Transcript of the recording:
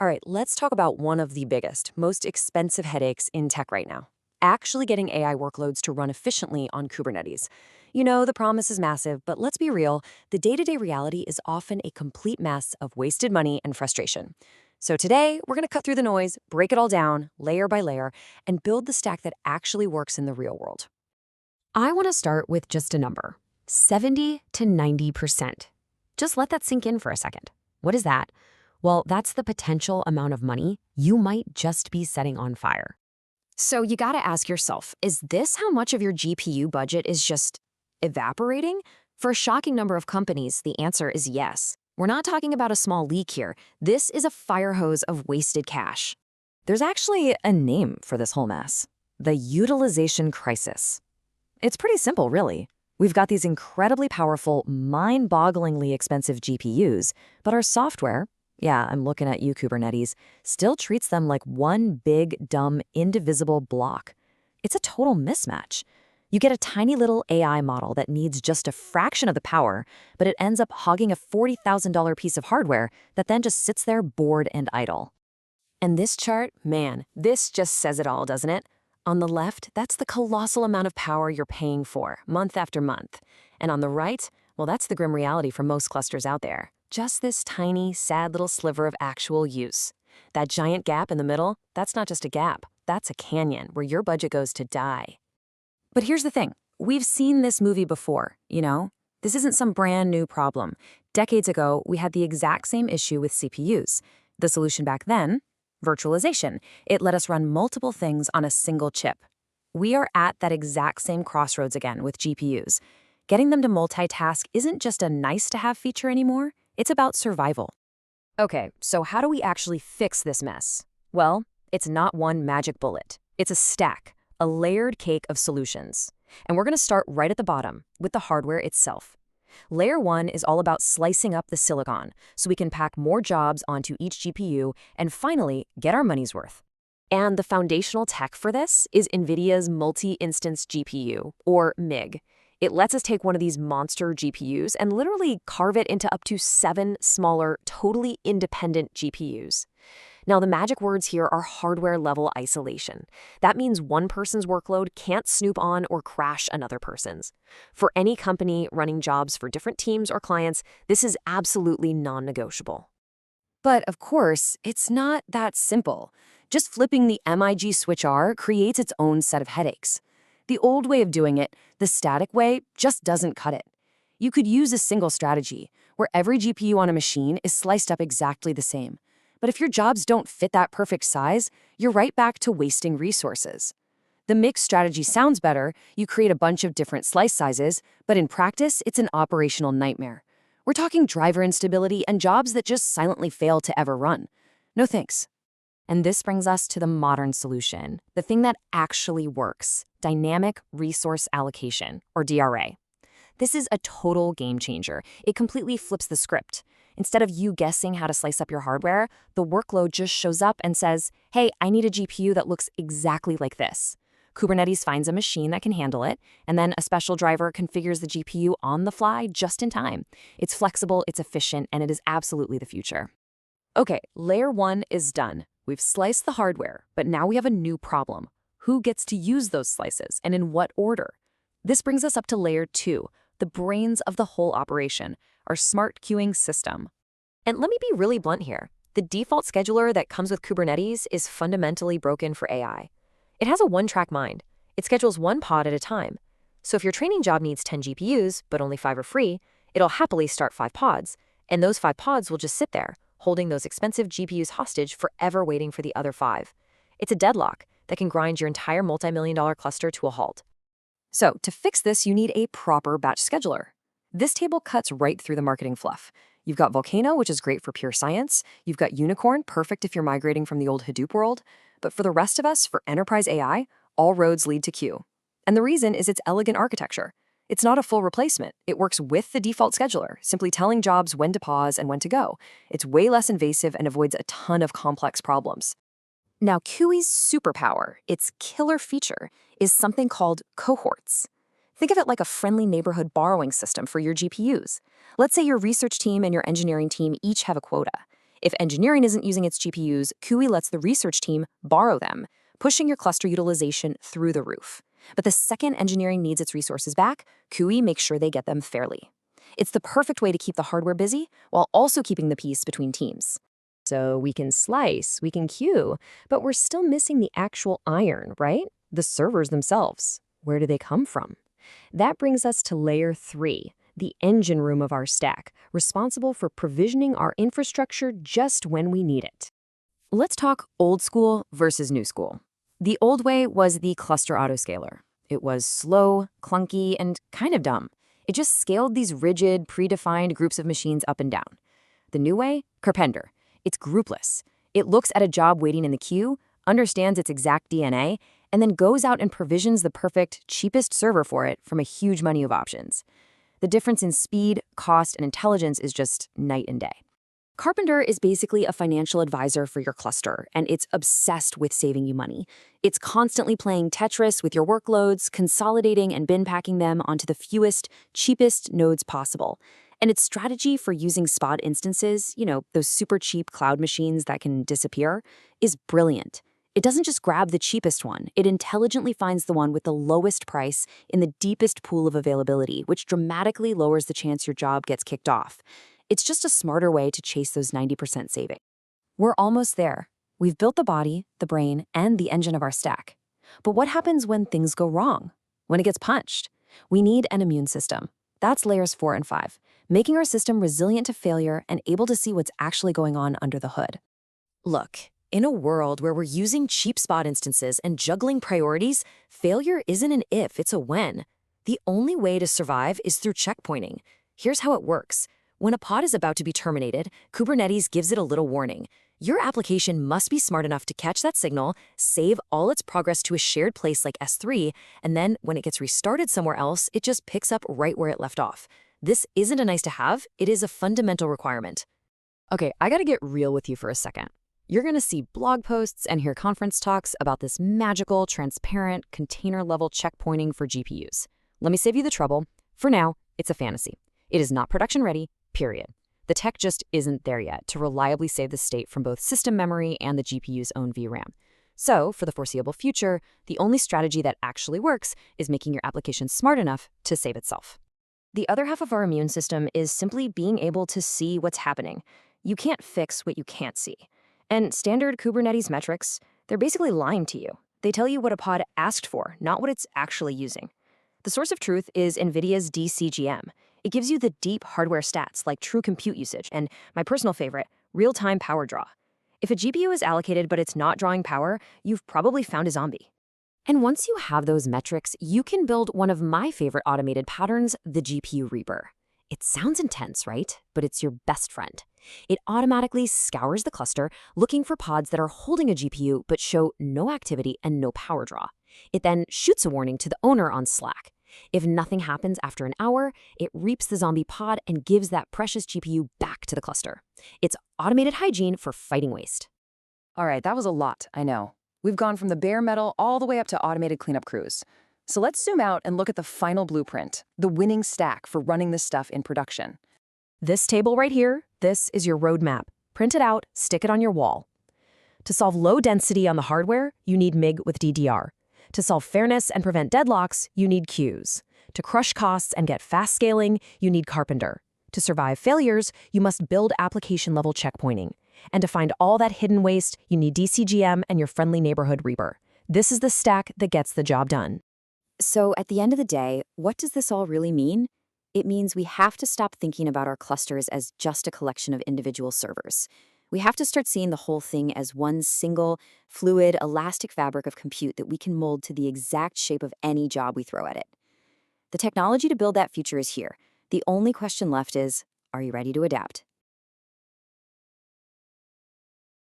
All right, let's talk about one of the biggest, most expensive headaches in tech right now. Actually getting AI workloads to run efficiently on Kubernetes. You know, the promise is massive, but let's be real, the day-to-day reality is often a complete mess of wasted money and frustration. So today, we're going to cut through the noise, break it all down, layer by layer, and build the stack that actually works in the real world. I want to start with just a number, 70 to 90%. Just let that sink in for a second. What is that? Well, that's the potential amount of money you might just be setting on fire. So you gotta ask yourself, is this how much of your GPU budget is just evaporating? For a shocking number of companies, the answer is yes. We're not talking about a small leak here. This is a fire hose of wasted cash. There's actually a name for this whole mess: the utilization crisis. It's pretty simple, really. We've got these incredibly powerful, mind-bogglingly expensive GPUs, but our software, yeah, I'm looking at you, Kubernetes, still treats them like one big, dumb, indivisible block. It's a total mismatch. You get a tiny little AI model that needs just a fraction of the power, but it ends up hogging a $40,000 piece of hardware that then just sits there bored and idle. And this chart, man, this just says it all, doesn't it? On the left, that's the colossal amount of power you're paying for, month after month. And on the right, well, that's the grim reality for most clusters out there. Just this tiny, sad little sliver of actual use. That giant gap in the middle, that's not just a gap. That's a canyon where your budget goes to die. But here's the thing. We've seen this movie before, you know? This isn't some brand new problem. Decades ago, we had the exact same issue with CPUs. The solution back then? Virtualization. It let us run multiple things on a single chip. We are at that exact same crossroads again with GPUs. Getting them to multitask isn't just a nice-to-have feature anymore. It's about survival. Okay, so how do we actually fix this mess? Well, it's not one magic bullet. It's a stack, a layered cake of solutions. And we're going to start right at the bottom, with the hardware itself. Layer 1 is all about slicing up the silicon, so we can pack more jobs onto each GPU and finally get our money's worth. And the foundational tech for this is NVIDIA's multi-instance GPU, or MIG. It lets us take one of these monster GPUs and literally carve it into up to 7 smaller, totally independent GPUs. Now, the magic words here are hardware-level isolation. That means one person's workload can't snoop on or crash another person's. For any company running jobs for different teams or clients, this is absolutely non-negotiable. But of course, it's not that simple. Just flipping the MIG switch R creates its own set of headaches. The old way of doing it, the static way, just doesn't cut it. You could use a single strategy, where every GPU on a machine is sliced up exactly the same. But if your jobs don't fit that perfect size, you're right back to wasting resources. The mixed strategy sounds better. You create a bunch of different slice sizes, but in practice, it's an operational nightmare. We're talking driver instability and jobs that just silently fail to ever run. No thanks. And this brings us to the modern solution, the thing that actually works: dynamic resource allocation, or DRA. This is a total game changer. It completely flips the script. Instead of you guessing how to slice up your hardware, the workload just shows up and says, hey, I need a GPU that looks exactly like this. Kubernetes finds a machine that can handle it, and then a special driver configures the GPU on the fly just in time. It's flexible, it's efficient, and it is absolutely the future. Okay, layer 1 is done. We've sliced the hardware, but now we have a new problem. Who gets to use those slices, and in what order? This brings us up to layer 2, the brains of the whole operation, our smart queuing system. And let me be really blunt here. The default scheduler that comes with Kubernetes is fundamentally broken for AI. It has a one-track mind. It schedules one pod at a time. So if your training job needs 10 GPUs, but only 5 are free, it'll happily start 5 pods, and those 5 pods will just sit there, holding those expensive GPUs hostage, forever waiting for the other 5. It's a deadlock that can grind your entire multi-million-dollar cluster to a halt. So to fix this, you need a proper batch scheduler. This table cuts right through the marketing fluff. You've got Volcano, which is great for pure science. You've got Unicorn, perfect if you're migrating from the old Hadoop world. But for the rest of us, for enterprise AI, all roads lead to Q. And the reason is its elegant architecture. It's not a full replacement. It works with the default scheduler, simply telling jobs when to pause and when to go. It's way less invasive and avoids a ton of complex problems. Now, QE's superpower, its killer feature, is something called cohorts. Think of it like a friendly neighborhood borrowing system for your GPUs. Let's say your research team and your engineering team each have a quota. If engineering isn't using its GPUs, QE lets the research team borrow them, pushing your cluster utilization through the roof. But the second engineering needs its resources back, QE makes sure they get them fairly. It's the perfect way to keep the hardware busy while also keeping the peace between teams. So we can slice, we can queue, but we're still missing the actual iron, right? The servers themselves. Where do they come from? That brings us to layer 3, the engine room of our stack, responsible for provisioning our infrastructure just when we need it. Let's talk old school versus new school. The old way was the cluster autoscaler. It was slow, clunky, and kind of dumb. It just scaled these rigid, predefined groups of machines up and down. The new way? Carpenter. It's groupless. It looks at a job waiting in the queue, understands its exact DNA, and then goes out and provisions the perfect, cheapest server for it from a huge menu of options. The difference in speed, cost, and intelligence is just night and day. Carpenter is basically a financial advisor for your cluster, and it's obsessed with saving you money. It's constantly playing Tetris with your workloads, consolidating and bin packing them onto the fewest, cheapest nodes possible. And its strategy for using spot instances, those super cheap cloud machines that can disappear, is brilliant. It doesn't just grab the cheapest one, it intelligently finds the one with the lowest price in the deepest pool of availability, which dramatically lowers the chance your job gets kicked off. It's just a smarter way to chase those 90% saving. We're almost there. We've built the body, the brain, and the engine of our stack. But what happens when things go wrong? When it gets punched? We need an immune system. That's layers 4 and 5, making our system resilient to failure and able to see what's actually going on under the hood. Look, in a world where we're using cheap spot instances and juggling priorities, failure isn't an if, it's a when. The only way to survive is through checkpointing. Here's how it works. When a pod is about to be terminated, Kubernetes gives it a little warning. Your application must be smart enough to catch that signal, save all its progress to a shared place like S3, and then when it gets restarted somewhere else, it just picks up right where it left off. This isn't a nice to have, it is a fundamental requirement. Okay, I gotta get real with you for a second. You're gonna see blog posts and hear conference talks about this magical, transparent, container-level checkpointing for GPUs. Let me save you the trouble. For now, it's a fantasy. It is not production ready, period. The tech just isn't there yet to reliably save the state from both system memory and the GPU's own VRAM. So, for the foreseeable future, the only strategy that actually works is making your application smart enough to save itself. The other half of our immune system is simply being able to see what's happening. You can't fix what you can't see. And standard Kubernetes metrics, they're basically lying to you. They tell you what a pod asked for, not what it's actually using. The source of truth is NVIDIA's DCGM. It gives you the deep hardware stats like true compute usage and, my personal favorite, real-time power draw. If a GPU is allocated but it's not drawing power, you've probably found a zombie. And once you have those metrics, you can build one of my favorite automated patterns, the GPU Reaper. It sounds intense, right? But it's your best friend. It automatically scours the cluster, looking for pods that are holding a GPU but show no activity and no power draw. It then shoots a warning to the owner on Slack. If nothing happens after an hour, it reaps the zombie pod and gives that precious GPU back to the cluster. It's automated hygiene for fighting waste. All right, that was a lot, I know. We've gone from the bare metal all the way up to automated cleanup crews. So let's zoom out and look at the final blueprint, the winning stack for running this stuff in production. This table right here, this is your roadmap. Print it out, stick it on your wall. To solve low density on the hardware, you need MIG with DDR. To solve fairness and prevent deadlocks, you need queues. To crush costs and get fast scaling, you need Carpenter. To survive failures, you must build application-level checkpointing. And to find all that hidden waste, you need DCGM and your friendly neighborhood Reaper. This is the stack that gets the job done. So at the end of the day, what does this all really mean? It means we have to stop thinking about our clusters as just a collection of individual servers. We have to start seeing the whole thing as one single, fluid, elastic fabric of compute that we can mold to the exact shape of any job we throw at it. The technology to build that future is here. The only question left is, are you ready to adapt?